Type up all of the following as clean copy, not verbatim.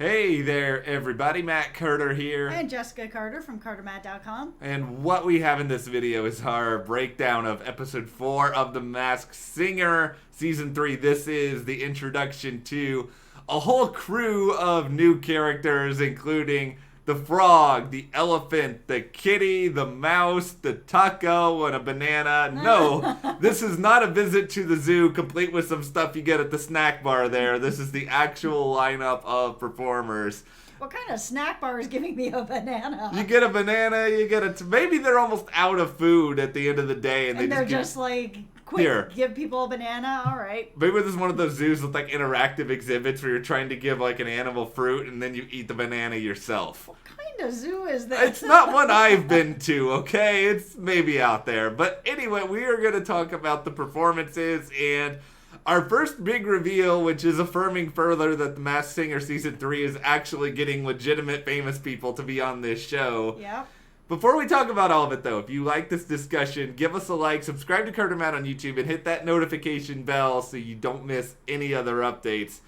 Hey there, everybody. Matt Carter here. And Jessica Carter from CARTERMATT.com. And what we have in this video is our breakdown of episode 4 of The Masked Singer, season 3. This is the introduction to a whole crew of new characters, including the frog, the elephant, the kitty, the mouse, the taco, and a banana. No, this is not a visit to the zoo complete with some stuff you get at the snack bar there. This is the actual lineup of performers. What kind of snack bar is giving me a banana? You get a banana, you get a... maybe they're almost out of food at the end of the day. And they're just like, quick, here, give people a banana? All right. Maybe this is one of those zoos with like interactive exhibits where you're trying to give like an animal fruit and then you eat the banana yourself. What kind of zoo is this? It's not one I've been to, okay? It's maybe out there. But anyway, we are going to talk about the performances and our first big reveal, which is affirming further that The Masked Singer Season 3 is actually getting legitimate famous people to be on this show. Yep. Before we talk about all of it, though, if you like this discussion, give us a like, subscribe to CARTERMATT on YouTube, and hit that notification bell so you don't miss any other updates.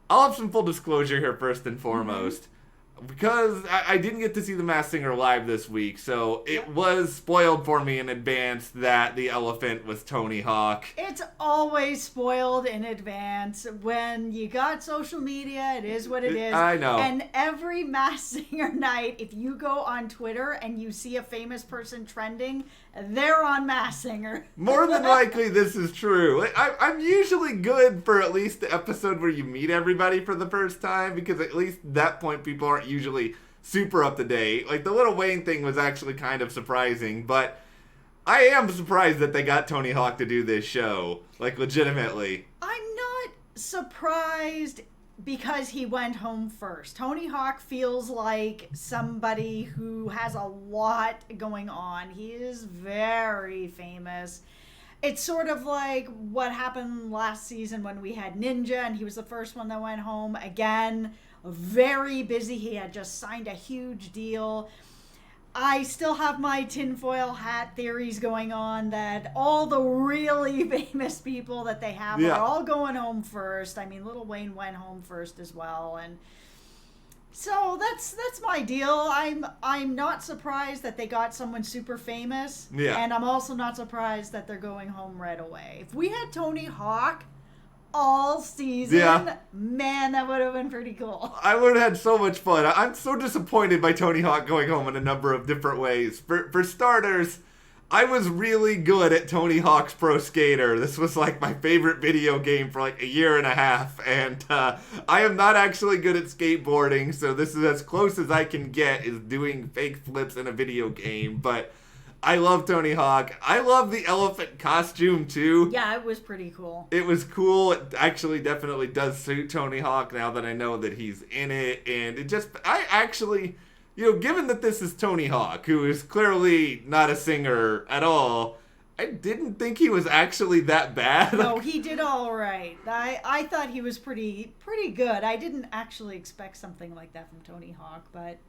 I'll have some full disclosure here first and foremost. Because I didn't get to see The Masked Singer live this week, so it was spoiled for me in advance that the elephant was Tony Hawk. It's always spoiled in advance. When you got social media, it is what it is. I know. And every Masked Singer night, if you go on Twitter and you see a famous person trending, they're on Masked Singer. More than likely, this is true. I'm usually good for at least the episode where you meet everybody for the first time, because at least at that point, people aren't usually super up to date. Like, the Lil Wayne thing was actually kind of surprising, but I am surprised that they got Tony Hawk to do this show. Like, legitimately. I'm not surprised because he went home first. Tony Hawk feels like somebody who has a lot going on. He is very famous. It's sort of like what happened last season when we had Ninja and he was the first one that went home. Again, very busy. He had just signed a huge deal. I still have my tinfoil hat theories going on that all the really famous people that they have are all going home first. I mean, Lil Wayne went home first as well, and so that's my deal. I'm not surprised that they got someone super famous, and I'm also not surprised that they're going home right away. If we had Tony Hawk all season, man, that would have been pretty cool. I would have had so much fun. I'm so disappointed by Tony Hawk going home in a number of different ways. For starters, I was really good at Tony Hawk's Pro Skater. This was like my favorite video game for like a year and a half, and I am not actually good at skateboarding, so this is as close as I can get is doing fake flips in a video game, but I love Tony Hawk. I love the elephant costume, too. Yeah, it was pretty cool. It was cool. It actually definitely does suit Tony Hawk now that I know that he's in it. And it just, I actually, given that this is Tony Hawk, who is clearly not a singer at all, I didn't think he was actually that bad. No, he did all right. I thought he was pretty good. I didn't actually expect something like that from Tony Hawk, but...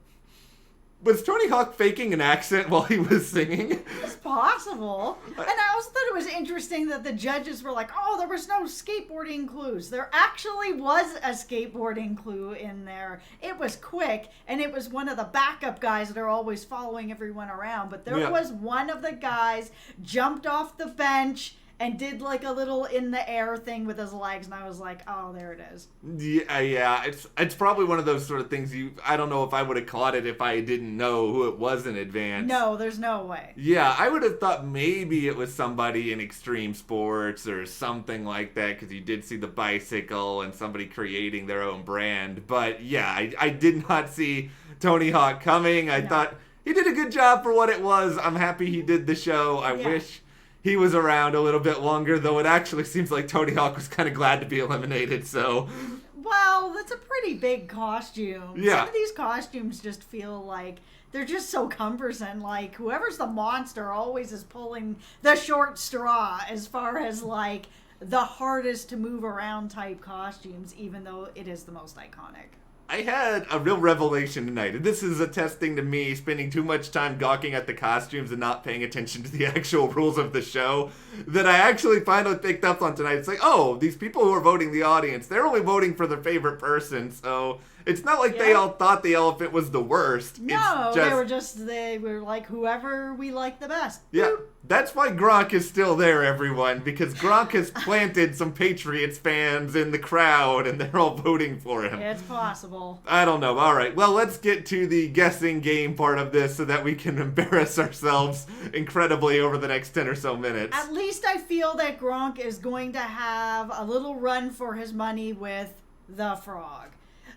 Was Tony Hawk faking an accent while he was singing? It's possible. And I also thought it was interesting that the judges were like, oh, there was no skateboarding clues. There actually was a skateboarding clue in there. It was quick, and it was one of the backup guys that are always following everyone around. But there was one of the guys jumped off the bench and did like a little in the air thing with his legs, and I was like, oh, there it is. Yeah, it's probably one of those sort of things I don't know if I would have caught it if I didn't know who it was in advance. No, there's no way. Yeah, I would have thought maybe it was somebody in extreme sports or something like that, because you did see the bicycle and somebody creating their own brand. But yeah, I did not see Tony Hawk coming. I thought he did a good job for what it was. I'm happy he did the show. I wish he was around a little bit longer, though it actually seems like Tony Hawk was kind of glad to be eliminated, so... Well, that's a pretty big costume. Yeah. Some of these costumes just feel like they're just so cumbersome. Like, whoever's the monster always is pulling the short straw as far as, like, the hardest to move around type costumes, even though it is the most iconic. I had a real revelation tonight, and this is attesting to me spending too much time gawking at the costumes and not paying attention to the actual rules of the show, that I actually finally picked up on tonight. It's like, oh, these people who are voting the audience, they're only voting for their favorite person, so it's not like they all thought the elephant was the worst. No, they were like, whoever we like the best. Yeah, that's why Gronk is still there, everyone, because Gronk has planted some Patriots fans in the crowd, and they're all voting for him. It's possible. I don't know. All right, well, let's get to the guessing game part of this so that we can embarrass ourselves incredibly over the next 10 or so minutes. At least I feel that Gronk is going to have a little run for his money with the frog.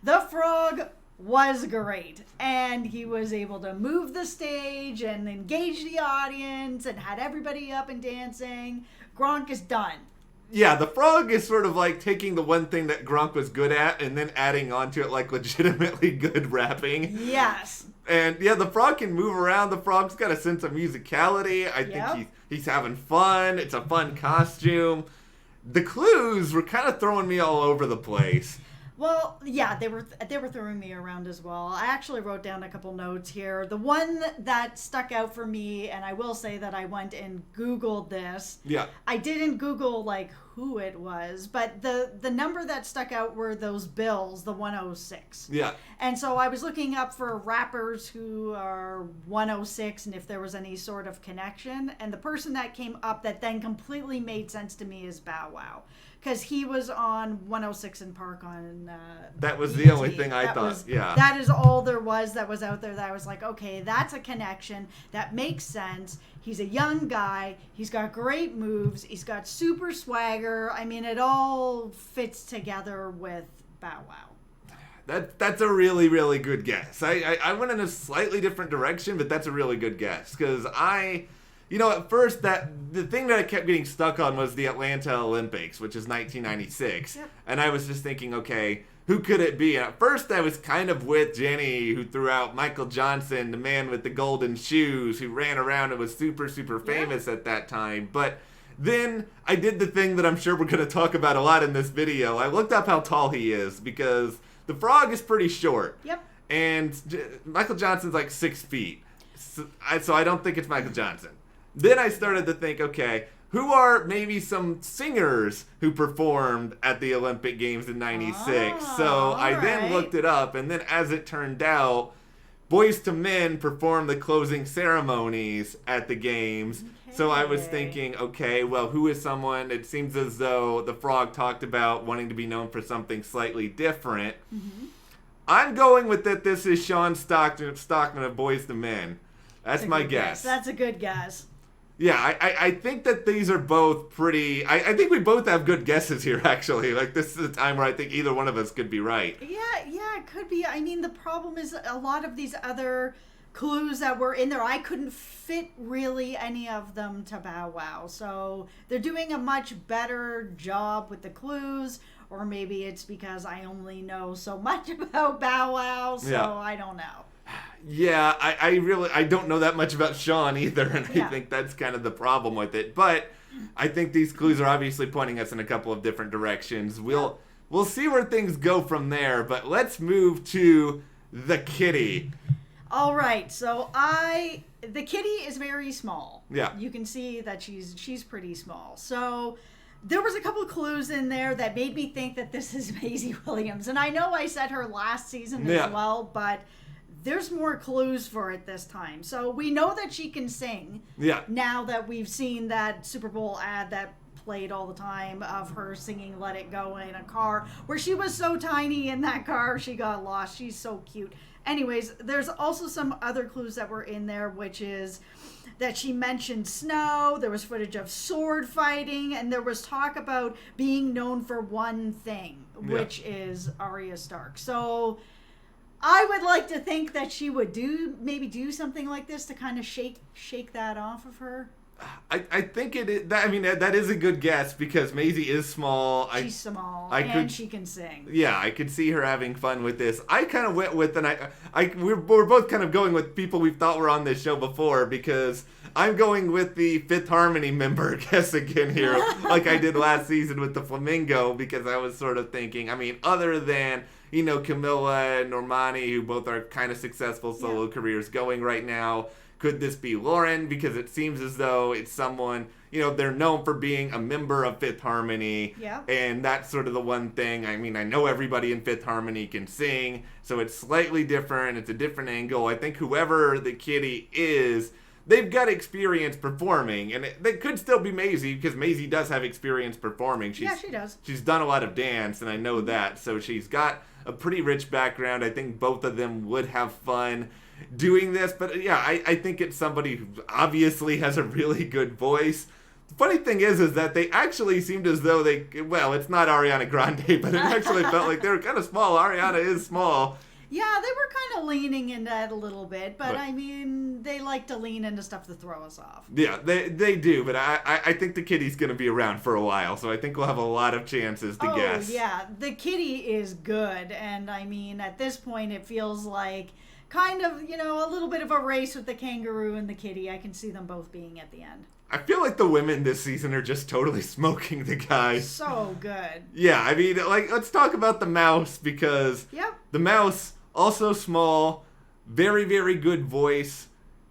The frog was great, and he was able to move the stage and engage the audience and had everybody up and dancing. Gronk is done. Yeah, the frog is sort of like taking the one thing that Gronk was good at and then adding onto it like legitimately good rapping. Yes. And yeah, the frog can move around. The frog's got a sense of musicality. I think he's having fun. It's a fun costume. The clues were kind of throwing me all over the place. Well, yeah, they were throwing me around as well. I actually wrote down a couple notes here. The one that stuck out for me, and I will say that I went and Googled this. Yeah. I didn't Google, like, who it was, but the number that stuck out were those bills, the 106. Yeah. And so I was looking up for rappers who are 106 and if there was any sort of connection. And the person that came up that then completely made sense to me is Bow Wow. Because he was on 106 in Park on that was BET. The only thing I thought. Yeah. That is all there was that was out there that I was like, okay, that's a connection. That makes sense. He's a young guy. He's got great moves. He's got super swagger. I mean, it all fits together with Bow Wow. That's a really, really good guess. I went in a slightly different direction, but that's a really good guess. Because at first, the thing that I kept getting stuck on was the Atlanta Olympics, which is 1996. Yep. And I was just thinking, okay, who could it be? And at first, I was kind of with Jenny, who threw out Michael Johnson, the man with the golden shoes, who ran around and was super, super famous at that time. But then I did the thing that I'm sure we're going to talk about a lot in this video. I looked up how tall he is, because the frog is pretty short. Yep. And Michael Johnson's like 6 feet. So I don't think it's Michael Johnson. Then I started to think, okay, who are maybe some singers who performed at the Olympic Games in 96? So I then looked it up, and then as it turned out, Boyz II Men performed the closing ceremonies at the games. Okay. So I was thinking, okay, well, who is someone? It seems as though the frog talked about wanting to be known for something slightly different. Mm-hmm. I'm going with that this is Sean Stockman of Boyz II Men. That's my guess. That's a good guess. Yeah, I think that these are both pretty... I think we both have good guesses here, actually. Like, this is a time where I think either one of us could be right. Yeah, it could be. I mean, the problem is a lot of these other clues that were in there, I couldn't fit really any of them to Bow Wow. So they're doing a much better job with the clues, or maybe it's because I only know so much about Bow Wow, so I don't know. Yeah, I don't know that much about Sean either, and I think that's kind of the problem with it. But I think these clues are obviously pointing us in a couple of different directions. We'll see where things go from there, but let's move to the kitty. All right, so the kitty is very small. Yeah. You can see that she's pretty small. So there was a couple of clues in there that made me think that this is Maisie Williams. And I know I said her last season as well, but there's more clues for it this time. So we know that she can sing. Yeah. Now that we've seen that Super Bowl ad that played all the time of her singing Let It Go in a car, where she was so tiny in that car, she got lost. She's so cute. Anyways, there's also some other clues that were in there, which is that she mentioned snow, there was footage of sword fighting, and there was talk about being known for one thing, which is Arya Stark. So I would like to think that she would do something like this to kind of shake that off of her. I think it is. I mean, that is a good guess because Maisie is small. She's small, she can sing. Yeah, I could see her having fun with this. I kind of went with, and we're both kind of going with people we thought were on this show before, because I'm going with the Fifth Harmony member guess again here, like I did last season with the Flamingo, because I was sort of thinking, I mean, other than, Camilla and Normani, who both are kind of successful solo careers going right now. Could this be Lauren? Because it seems as though it's someone, they're known for being a member of Fifth Harmony. Yeah. And that's sort of the one thing. I mean, I know everybody in Fifth Harmony can sing, so it's slightly different. It's a different angle. I think whoever the kitty is, they've got experience performing. And they could still be Maisie, because Maisie does have experience performing. She does. She's done a lot of dance, and I know that. So she's got a pretty rich background. I think both of them would have fun doing this, but yeah, I think it's somebody who obviously has a really good voice. The funny thing is that they actually seemed as though it's not Ariana Grande, but it actually felt like they were kind of small. Ariana is small. Yeah, they were kind of leaning into that a little bit, but I mean, they like to lean into stuff to throw us off. Yeah, they do, but I think the kitty's going to be around for a while, so I think we'll have a lot of chances to guess. Oh, yeah, the kitty is good, and I mean, at this point, it feels like kind of, a little bit of a race with the kangaroo and the kitty. I can see them both being at the end. I feel like the women this season are just totally smoking the guys. So good. Yeah, I mean, let's talk about the mouse, because the mouse, also small, very, very good voice,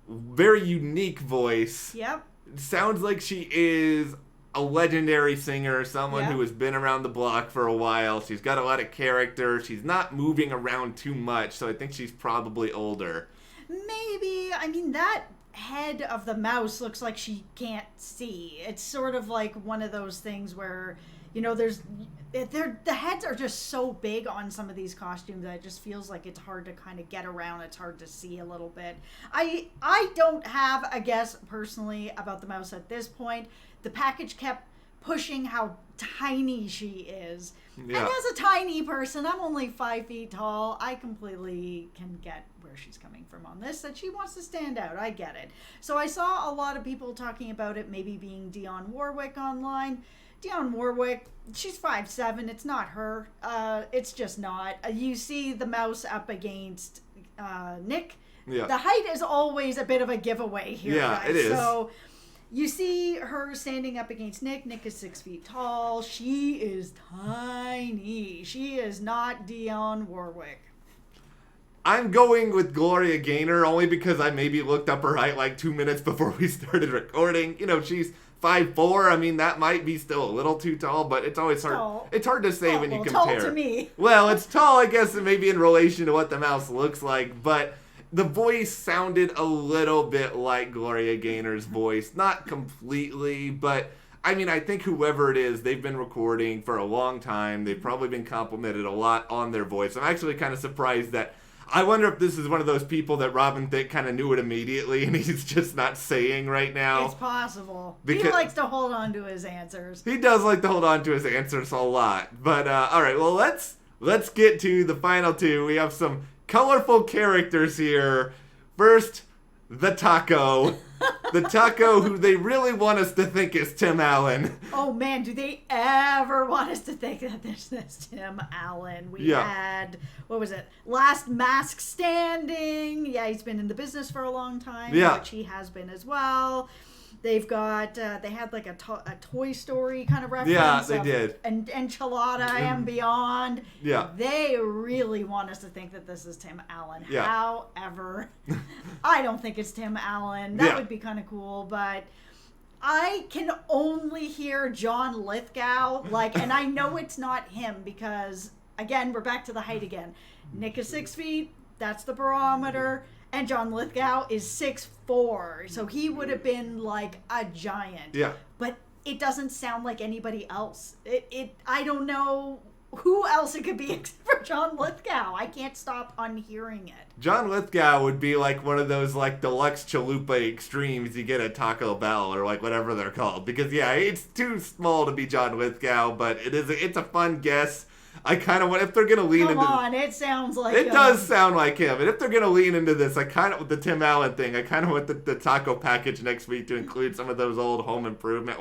very unique voice. Yep. Sounds like she is a legendary singer, someone who has been around the block for a while. She's got a lot of character. She's not moving around too much, so I think she's probably older. Maybe. I mean, that head of the mouse looks like she can't see. It's sort of like one of those things where, the heads are just so big on some of these costumes that it just feels like it's hard to kind of get around. It's hard to see a little bit. I don't have a guess personally about the mouse at this point. The package kept pushing how tiny she is. Yeah. And as a tiny person, I'm only 5 feet tall. I completely can get where she's coming from on this, that she wants to stand out. I get it. So I saw a lot of people talking about it maybe being Dionne Warwick online. Dionne Warwick, she's 5'7". It's not her. It's just not. You see the mouse up against Nick. Yeah. The height is always a bit of a giveaway here, guys. It is. So you see her standing up against Nick. Nick is 6 feet tall. She is tiny. She is not Dionne Warwick. I'm going with Gloria Gaynor only because I maybe looked up her height like 2 minutes before we started recording. She's 5'4". I mean, that might be still a little too tall, but it's always hard. Tall. It's hard to say when you compare. Tall to me. Well, it's tall, I guess, maybe in relation to what the mouse looks like, but the voice sounded a little bit like Gloria Gaynor's voice. Not completely, but I mean, I think whoever it is, they've been recording for a long time. They've probably been complimented a lot on their voice. I'm actually kind of surprised that I wonder if this is one of those people that Robin Thicke kind of knew it immediately and he's just not saying right now. It's possible. He likes to hold on to his answers. He does like to hold on to his answers a lot. But, all right, well, let's get to the final two. We have some colorful characters here. First, the Taco. The Taco who they really want us to think is Tim Allen. Oh, man, do they ever want us to think that this is Tim Allen? We had, what was it, Last Mask Standing. Yeah, he's been in the business for a long time, which he has been as well. They've got, they had like a Toy Story kind of reference. Yeah, they did. And Enchilada and Beyond. Yeah. They really want us to think that this is Tim Allen. Yeah. However, I don't think it's Tim Allen. That would be kind of cool, but I can only hear John Lithgow. And I know it's not him because, again, we're back to the height again. Nick is 6 feet. That's the barometer. And John Lithgow is 6'4", so he would have been like a giant. Yeah. But it doesn't sound like anybody else. I don't know who else it could be except for John Lithgow. I can't stop unhearing it. John Lithgow would be like one of those like deluxe chalupa extremes you get at Taco Bell or like whatever they're called. Because it's too small to be John Lithgow, but it's a fun guess. I kind of want, if they're going to lean into... Come on, it sounds like it does sound like him. And if they're going to lean into this, I kind of, with the Tim Allen thing, I kind of want the taco package next week to include some of those old home improvement,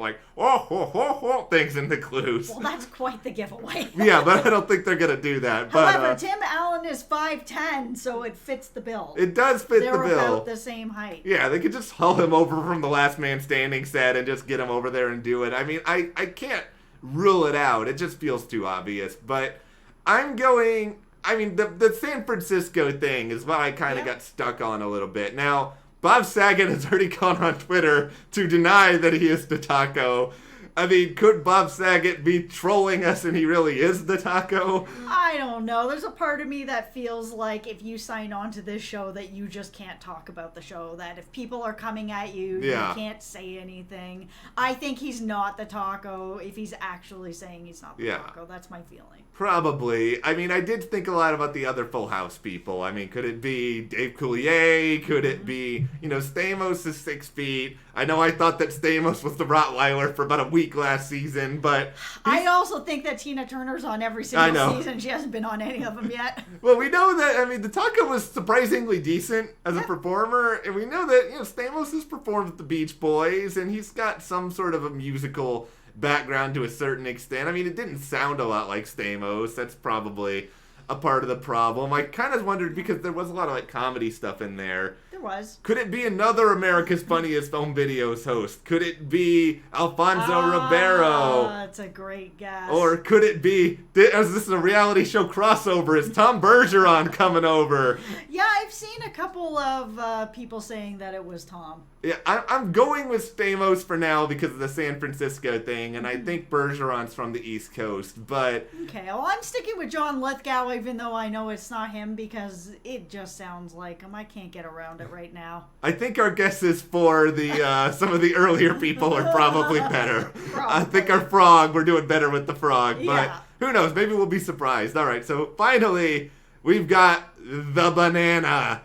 things in the clues. Well, that's quite the giveaway. Yeah, but I don't think they're going to do that. However, Tim Allen is 5'10", so it fits the bill. It does fit the bill. They're about the same height. Yeah, they could just haul him over from the Last Man Standing set and just get him over there and do it. I mean, I can't rule it out. It just feels too obvious. But I'm going I mean, the San Francisco thing is what I kind of got stuck on a little bit. Now, Bob Saget has already gone on Twitter to deny that he is the taco. I mean, could Bob Saget be trolling us and he really is the taco? I don't know. There's a part of me that feels like if you sign on to this show that you just can't talk about the show. That if people are coming at you, you can't say anything. I think he's not the taco if he's actually saying he's not the taco. That's my feeling. Probably. I mean, I did think a lot about the other Full House people. I mean, could it be Dave Coulier? Could it be, Stamos is 6 feet. I know I thought that Stamos was the Rottweiler for about a week last season, but... I also think that Tina Turner's on every single season. She hasn't been on any of them yet. Well, we know that, the taco was surprisingly decent as a performer, and we know that, Stamos has performed with the Beach Boys, and he's got some sort of a musical background to a certain extent. I mean, it didn't sound a lot like Stamos. That's probably a part of the problem. I kind of wondered, because there was a lot of comedy stuff in there. There was. Could it be another America's Funniest Home Videos host? Could it be Alfonso Ribeiro? That's a great guess. Or could it be, as this is a reality show crossover, is Tom Bergeron coming over? Yeah, I've seen a couple of people saying that it was Tom. Yeah, I'm going with Stamos for now because of the San Francisco thing, and I think Bergeron's from the East Coast, but... Okay, well, I'm sticking with John Lithgow, even though I know it's not him, because it just sounds like him. I can't get around it right now. I think our guesses for the some of the earlier people are probably better. I think our frog, we're doing better with the frog, but who knows? Maybe we'll be surprised. All right, so finally, we've got the banana.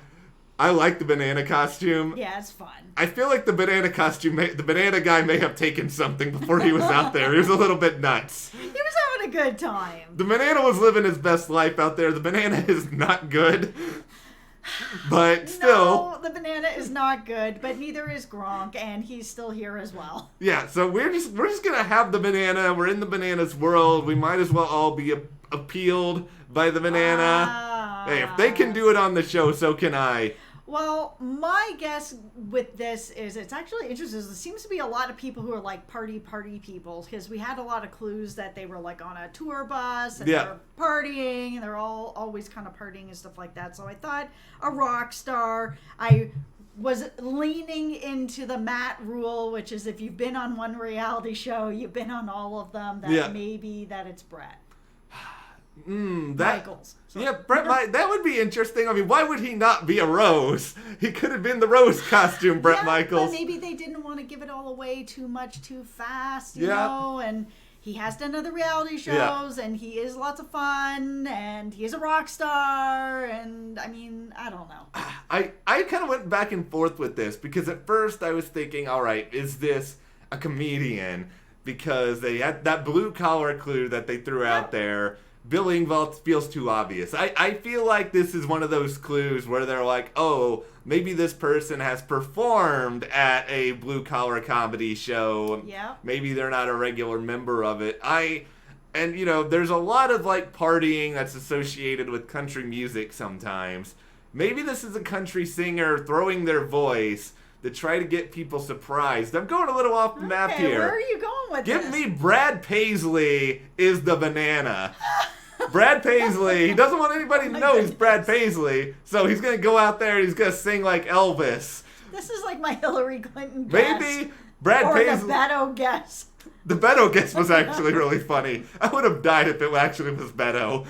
I like the banana costume. Yeah, it's fun. I feel like the banana costume, the banana guy may have taken something before he was out there. He was a little bit nuts. He was having a good time. The banana was living his best life out there. The banana is not good. But still. No, the banana is not good, but neither is Gronk, and he's still here as well. Yeah, so we're just gonna have the banana. We're in the banana's world. We might as well all be appealed by the banana. Hey, if they can do it on the show, so can I. Well, my guess with this is it's actually interesting. There seems to be a lot of people who are like party people, because we had a lot of clues that they were like on a tour bus and they were partying, and they're all always kind of partying and stuff like that. So I thought a rock star. I was leaning into the Matt rule, which is if you've been on one reality show, you've been on all of them. That maybe that it's Brett. Michaels. So. Yeah, Brett that would be interesting. I mean, why would he not be a Rose? He could have been the Rose costume, Brett Michaels. But maybe they didn't want to give it all away too much too fast, you know? And he has done other reality shows, and he is lots of fun, and he is a rock star, and I mean, I don't know. I kind of went back and forth with this, because at first I was thinking, all right, is this a comedian? Because they had that blue collar clue that they threw out there. Bill Engvall feels too obvious. I feel like this is one of those clues where they're like, oh, maybe this person has performed at a blue-collar comedy show. Yeah. Maybe they're not a regular member of it. And there's a lot of, partying that's associated with country music sometimes. Maybe this is a country singer throwing their voice to try to get people surprised. I'm going a little off the map here. Where are you going with this? Give me Brad Paisley is the banana. Brad Paisley, he doesn't want anybody to know he's Brad Paisley, so he's going to go out there and he's going to sing like Elvis. This is like my Hillary Clinton guess. Maybe Brad Paisley. Or the Beto guess. The Beto guess was actually really funny. I would have died if it actually was Beto.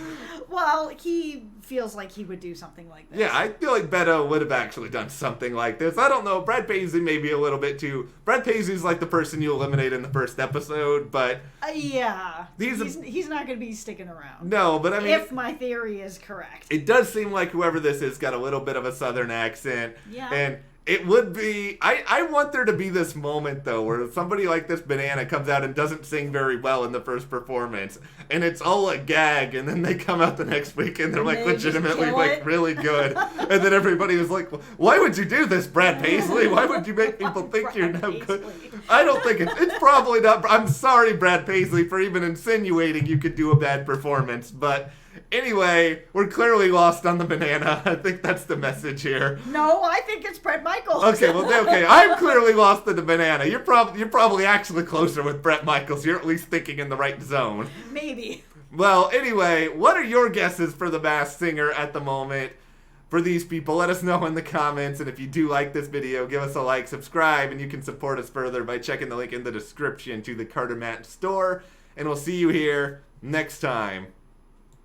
Well, he feels like he would do something like this. Yeah, I feel like Beto would have actually done something like this. I don't know. Brad Paisley may be a little bit too... Brad Paisley's like the person you eliminate in the first episode, but... yeah. He's not going to be sticking around. No, but I mean... If my theory is correct. It does seem like whoever this is got a little bit of a southern accent. Yeah. And it would be... I want there to be this moment, though, where somebody like this banana comes out and doesn't sing very well in the first performance. And it's all a gag, and then they come out the next week and they're like legitimately like really good. And then everybody was like, why would you do this, Brad Paisley? Why would you make people think you're no good? I don't think it's probably not. I'm sorry, Brad Paisley, for even insinuating you could do a bad performance, but... Anyway, we're clearly lost on the banana. I think that's the message here. No, I think it's Bret Michaels. Okay, I'm clearly lost on the banana. You're probably actually closer with Bret Michaels. You're at least thinking in the right zone. Maybe. Well, anyway, what are your guesses for the Masked Singer at the moment? For these people, let us know in the comments. And if you do like this video, give us a like, subscribe, and you can support us further by checking the link in the description to the CARTERMATT store. And we'll see you here next time.